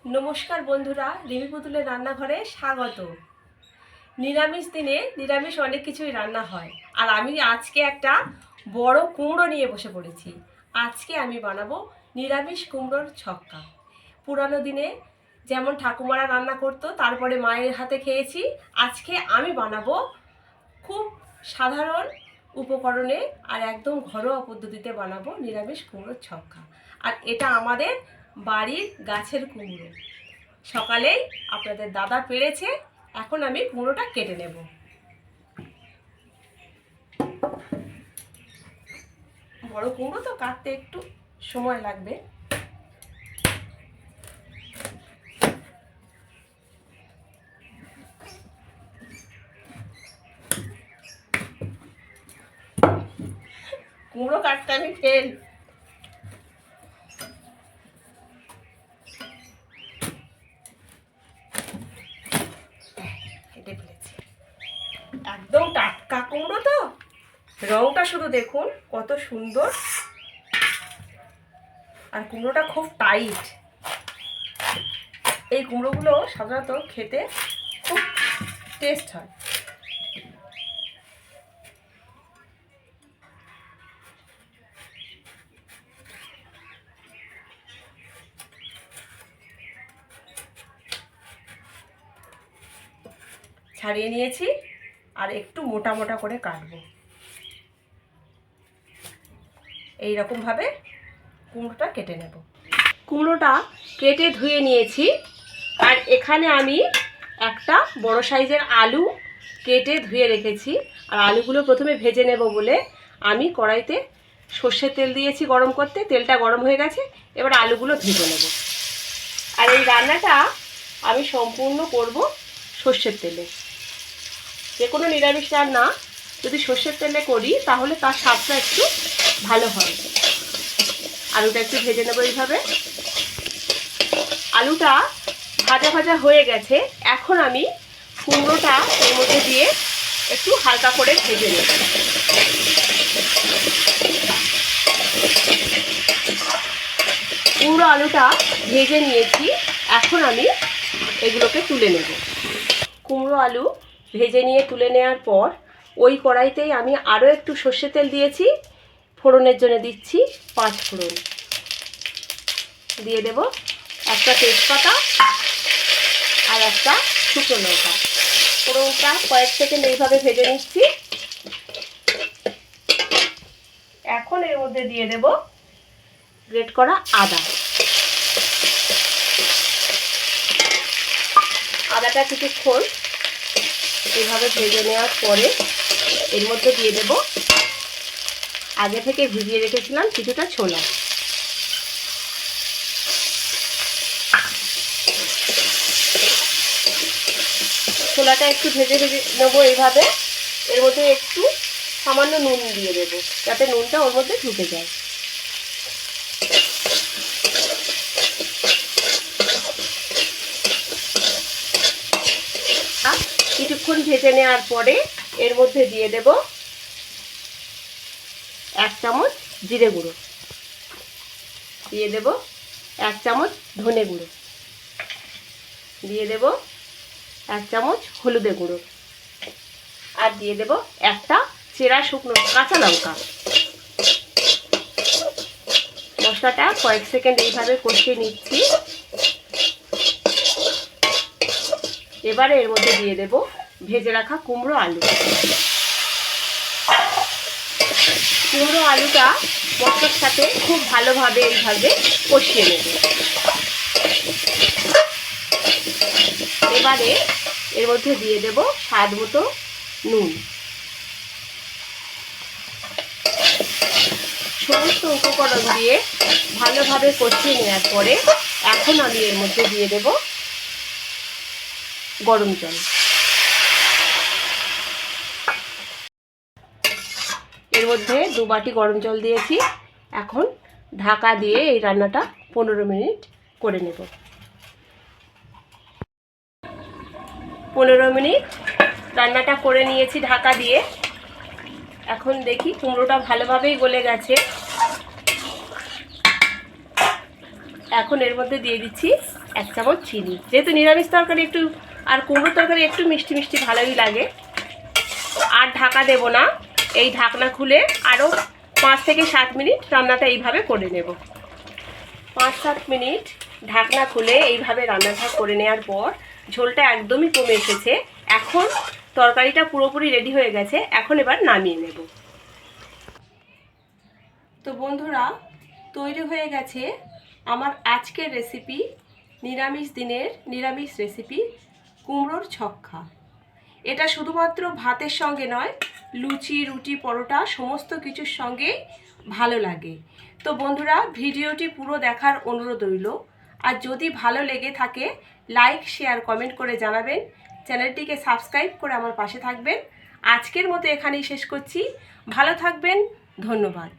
নমস্কার বন্ধুরা, রিমি পুতুলের রান্নাঘরে স্বাগত। নিরামিষ দিনে নিরামিষ অনেক কিছুই রান্না হয়, আর আমি আজকে একটা বড় কুমড়ো নিয়ে বসে পড়েছি। আজকে আমি বানাবো নিরামিষ কুমড়োর ছক্কা। পুরানো দিনে যেমন ঠাকুমারা রান্না করতো, তারপরে মায়ের হাতে খেয়েছি। আজকে আমি বানাবো খুব সাধারণ উপকরণে আর একদম ঘরোয়া পদ্ধতিতে বানাবো নিরামিষ কুমড়োর ছক্কা। আর এটা আমাদের বাড়ির গাছের কুমড়ো। সকালেই আপনাদের দাদা পেড়েছে, এখন আমি কুমড়োটা কেটে নেব। বড় কুমড়ো তো কাটতে একটু সময় লাগবে। কুমড়ো কাটতে আমি ফেল। কেটে ফেলেছি, একদম টাটকা কুমড়ো তো। রংটা শুধু দেখুন কত সুন্দর, আর কুমড়োটা খুব টাইট। এই কুমড়োগুলো সাধারণত খেতে খুব টেস্ট হয়। ছাড়িয়ে নিয়েছি, আর একটু মোটা মোটা করে কাটবো। এইরকমভাবে কুমড়োটা কেটে নেব। কুমড়োটা কেটে ধুয়ে নিয়েছি, আর এখানে আমি একটা বড় সাইজের আলু কেটে ধুয়ে রেখেছি। আর আলুগুলো প্রথমে ভেজে নেব বলে আমি কড়াইতে সর্ষের তেল দিয়েছি গরম করতে। তেলটা গরম হয়ে গেছে, এবার আলুগুলো ভেজে নেব। আর এই রান্নাটা আমি সম্পূর্ণ করব সর্ষের তেলে। যে কোনো নিরামিষ রান্না যদি সর্ষের তেলে করি তাহলে তার স্বাদটা একটু ভালো হয়। আলুটা একটু ভেজে নেব এইভাবে। আলুটা ভাজা ভাজা হয়ে গেছে, এখন আমি কুমড়োটা এর মধ্যে দিয়ে একটু হালকা করে ভেজে নেব। কুমড়ো আলুটা ভেজে নিয়েছি, এখন আমি এগুলোকে তুলে নেব। কুমড়ো আলু ভেজে নিয়ে তুলে নেওয়ার পর ওই কড়াইতেই আমি আরও একটু সর্ষের তেল দিয়েছি। ফোড়নের জন্য দিচ্ছি 5 ফোড়ন। দিয়ে দেব একটা তেজপাতা আর একটা শুকনো লঙ্কা। ফোড়নটা কয়েক সেকেন্ড এইভাবে ভেজে নিচ্ছি। এখন এর মধ্যে দিয়ে দেব গ্রেট করা আদা। আদাটা কিছুক্ষণ এইভাবে ভেজে নেওয়ার পরে এর মধ্যে দিয়ে দেব আগে থেকে ভিজিয়ে রেখেছিলাম কিছুটা ছোলা। ছোলাটা একটু ভেজে ভেজে নেবো এইভাবে। এর মধ্যে একটু সামান্য নুন দিয়ে দেবো, যাতে নুনটা ওর মধ্যে ঢুকে যায়। কিছুক্ষণ ভেজে নেওয়ার পরে এর মধ্যে দিয়ে দেব 1 চামচ জিরে গুঁড়ো, দিয়ে দেব 1 চামচ ধনে গুঁড়ো, দিয়ে দেব 1 চামচ হলুদে গুঁড়ো, আর দিয়ে দেব একটা চেরা শুকনো কাঁচা লঙ্কা। মশলাটা কয়েক সেকেন্ড এইভাবে কষিয়ে নিচ্ছি। এবারে এর মধ্যে দিয়ে দেব ভেজে রাখা কুমড়ো আলু। কুমড়ো আলুটা মশলার সাথে খুব ভালোভাবে এইভাবে কষিয়ে নেব। এবারে এর মধ্যে দিয়ে দেব স্বাদ মতো নুন। সমস্ত উপকরণ দিয়ে ভালোভাবে কষিয়ে নেওয়ার পরে এখন আমি এর মধ্যে দিয়ে দেব গরম জল। এর মধ্যে 2 বাটি গরম জল দিয়েছি। এখন ঢাকা দিয়ে এই রান্নাটা 15 মিনিট করে নেব। 15 মিনিট রান্নাটা করে নিয়েছি ঢাকা দিয়ে। এখন দেখি কুমড়োটা ভালোভাবেই গলে গেছে। এখন এর মধ্যে দিয়ে দিচ্ছি 1 চামচ চিনি। যেহেতু নিরামিষ তরকারি একটু আর কুমড়োর তরকারি একটু মিষ্টি মিষ্টি ভালোই লাগে। আর ঢাকা দেব না, এই ঢাকনা খুলে আরও 5 থেকে 7 মিনিট রান্নাটা এইভাবে করে নেব। 5-7 মিনিট ঢাকনা খুলে এইভাবে রান্নাটা করে নেওয়ার পর ঝোলটা একদমই কমে এসেছে। এখন তরকারিটা পুরোপুরি রেডি হয়ে গেছে। এখন এবার নামিয়ে নেব। তো বন্ধুরা, তৈরি হয়ে গেছে আমার আজকের রেসিপি, নিরামিষ দিনের নিরামিষ রেসিপি কুমড়োর ছক্কা। এটা শুধুমাত্র ভাতের সঙ্গে নয়, লুচি, রুটি, পরোটা সমস্ত কিছুর সঙ্গে ভালো লাগে। তো বন্ধুরা, ভিডিওটি পুরো দেখার অনুরোধ রইল। আর যদি ভালো লেগে থাকে লাইক, শেয়ার, কমেন্ট করে জানাবেন। চ্যানেলটিকে সাবস্ক্রাইব করে আমার পাশে থাকবেন। আজকের মতো এখানেই শেষ করছি। ভালো থাকবেন, ধন্যবাদ।